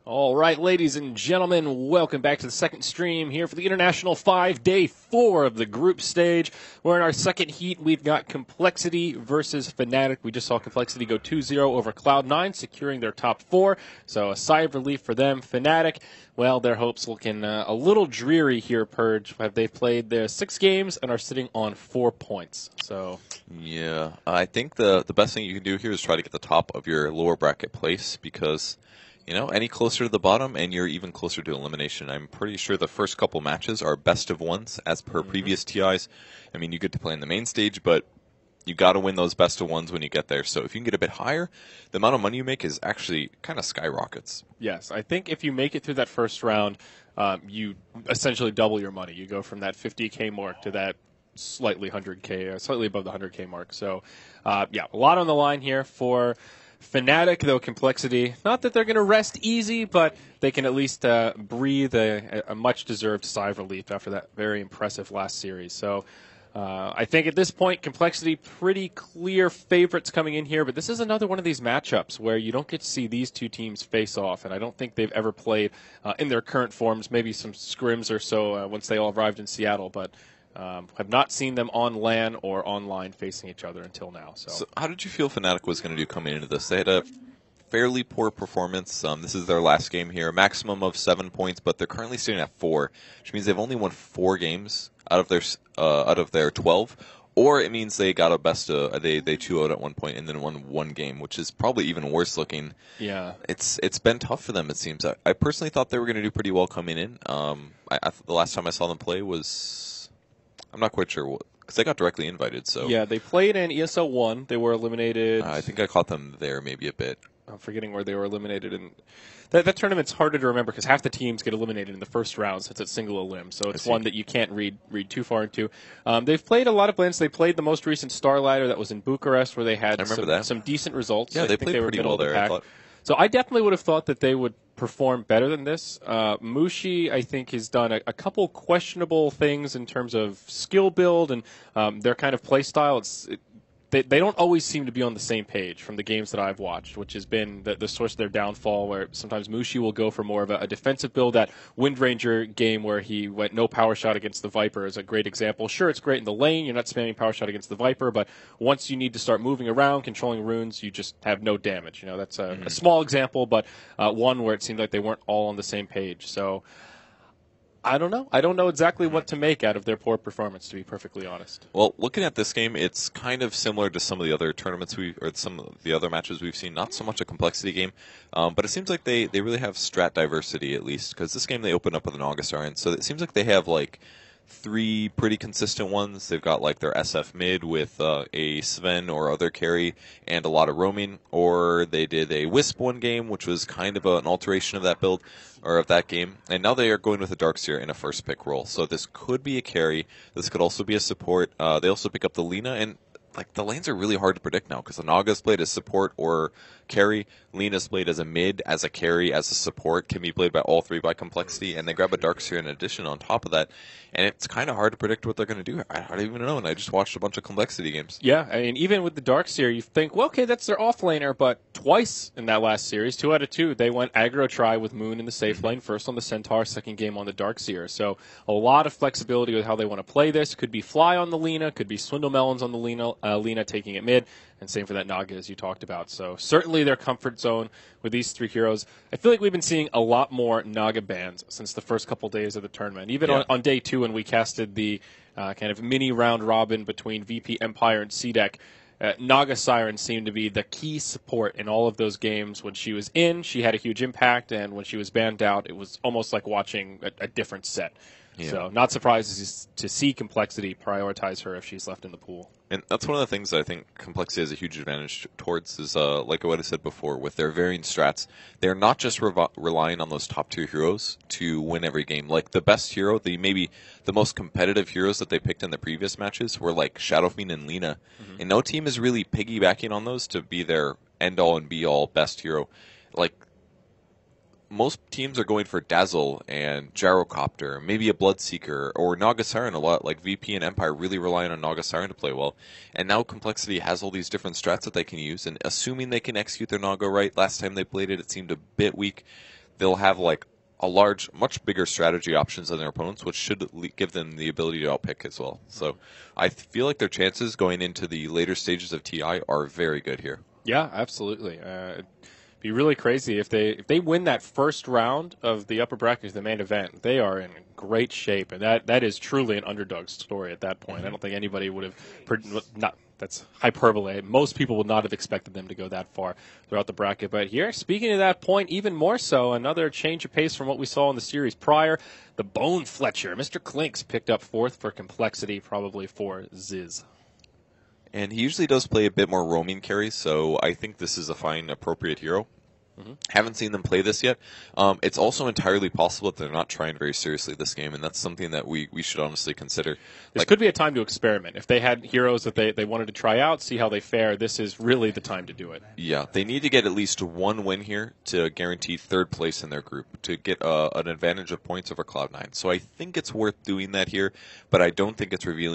All right, ladies and gentlemen, welcome back to the second stream here for the International 5-Day 4 of the group stage. We're in our second heat. We've got Complexity versus Fnatic. We just saw Complexity go 2-0 over Cloud9, securing their top 4. So a sigh of relief for them. Fnatic, well, their hopes looking a little dreary here, Purge. They've played their 6 games and are sitting on 4 points. So yeah, I think the best thing you can do here is try to get the top of your lower bracket place because, you know, any closer to the bottom and you're even closer to elimination. I'm pretty sure the first couple matches are best of ones as per previous TIs. I mean, you get to play in the main stage, but you got to win those best of ones when you get there. So if you can get a bit higher, the amount of money you make is actually kind of skyrockets. yes, I think if you make it through that first round, you essentially double your money. You go from that 50K mark to that slightly 100K, slightly above the 100K mark. So, yeah, a lot on the line here for Fnatic, though Complexity, not that they're going to rest easy, but they can at least breathe a much-deserved sigh of relief after that very impressive last series. So I think at this point, Complexity pretty clear favorites coming in here, but this is another one of these matchups where you don't get to see these two teams face off, and I don't think they've ever played in their current forms, maybe some scrims or so once they all arrived in Seattle, but have not seen them on LAN or online facing each other until now. So how did you feel Fnatic was going to do coming into this? They had a fairly poor performance. This is their last game here, maximum of 7 points, but they're currently sitting at 4, which means they've only won 4 games out of their 12. Or it means they got a best they 2-0'd at one point and then won 1 game, which is probably even worse looking. Yeah, it's been tough for them. It seems. I personally thought they were going to do pretty well coming in. The last time I saw them play was, I'm not quite sure, because they got directly invited. So yeah, they played in ESL 1. They were eliminated. I think I caught them there maybe a bit. I'm forgetting where they were eliminated. And that tournament's harder to remember because half the teams get eliminated in the first round since it's single elim. So it's one that you can't read too far into. They've played a lot of blends. They played the most recent Star Ladder that was in Bucharest where they had some decent results. Yeah, they played pretty well there. So I definitely would have thought that they would perform better than this. Mushi, I think, has done a couple questionable things in terms of skill build and their kind of play style. They don't always seem to be on the same page from the games that I've watched, which has been the source of their downfall, where sometimes Mushi will go for more of a defensive build. That Wind Ranger game where he went no power shot against the Viper is a great example. Sure, it's great in the lane. You're not spamming power shot against the Viper, but once you need to start moving around, controlling runes, you just have no damage. You know, that's a small example, but one where it seemed like they weren't all on the same page. So I don't know. I don't know exactly what to make out of their poor performance, to be perfectly honest. Well, looking at this game, it's kind of similar to some of the other tournaments or some of the other matches we've seen. Not so much a complexity game, but it seems like they really have strat diversity, at least, because this game they opened up with an August Iron. So it seems like they have like 3 pretty consistent ones. They've got like their SF mid with a Sven or other carry and a lot of roaming, or they did a Wisp one game, which was kind of an alteration of that build or of that game, and now they are going with a Darkseer in a first pick role. So this could be a carry. This could also be a support. They also pick up the Lina, and like the lanes are really hard to predict now because the Naga's played as support or carry. Lina's played as a mid, as a carry, as a support. Can be played by all 3 by complexity, and they grab a Darkseer in addition on top of that. And it's kind of hard to predict what they're going to do. I don't even know, and I just watched a bunch of complexity games. Yeah, I mean, even with the Darkseer, you think, well, okay, that's their offlaner, but twice in that last series, 2 out of 2, they went aggro try with Moon in the safe lane, first on the Centaur, second game on the Darkseer. So a lot of flexibility with how they want to play this. Could be Fly on the Lina, could be Swindle Melons on the Lina taking it mid, and same for that Naga as you talked about. So certainly their comfort zone with these 3 heroes. I feel like we've been seeing a lot more Naga bans since the first couple days of the tournament. Even on day 2 when we casted the kind of mini round robin between VP Empire and CDEC, Naga Siren seemed to be the key support in all of those games. When she was in, she had a huge impact, and when she was banned out, it was almost like watching a different set. Yeah. So not surprised to see Complexity prioritize her if she's left in the pool. And that's one of the things that I think Complexity has a huge advantage towards is, like what I said before, with their varying strats, they're not just relying on those top 2 heroes to win every game. Like the best hero, maybe the most competitive heroes that they picked in the previous matches were like Shadowfiend and Lina. And no team is really piggybacking on those to be their end-all and be-all best hero. Like, most teams are going for Dazzle and Gyrocopter, maybe a Bloodseeker, or Naga Siren a lot. Like VP and Empire really relying on Naga Siren to play well. And now Complexity has all these different strats that they can use, and assuming they can execute their Naga right, last time they played it, it seemed a bit weak. they'll have like much bigger strategy options than their opponents, which should give them the ability to outpick as well. So I feel like their chances going into the later stages of TI are very good here. Yeah, absolutely. It'd be really crazy if they win that first round of the upper bracket, the main event. They are in great shape, and that is truly an underdog story at that point. I don't think anybody would have not. That's hyperbole. Most people would not have expected them to go that far throughout the bracket. But here, speaking of that point, even more so, another change of pace from what we saw in the series prior. The Bone Fletcher, Mr. Klinks, picked up fourth for complexity, probably for Ziz. And he usually does play a bit more roaming carry, so I think this is a fine, appropriate hero. Haven't seen them play this yet. It's also entirely possible that they're not trying very seriously this game, and that's something that we should honestly consider. This could be a time to experiment. If they had heroes that they wanted to try out, see how they fare, this is really the time to do it. Yeah, they need to get at least one win here to guarantee third place in their group, to get an advantage of points over Cloud9. So I think it's worth doing that here, but I don't think it's revealing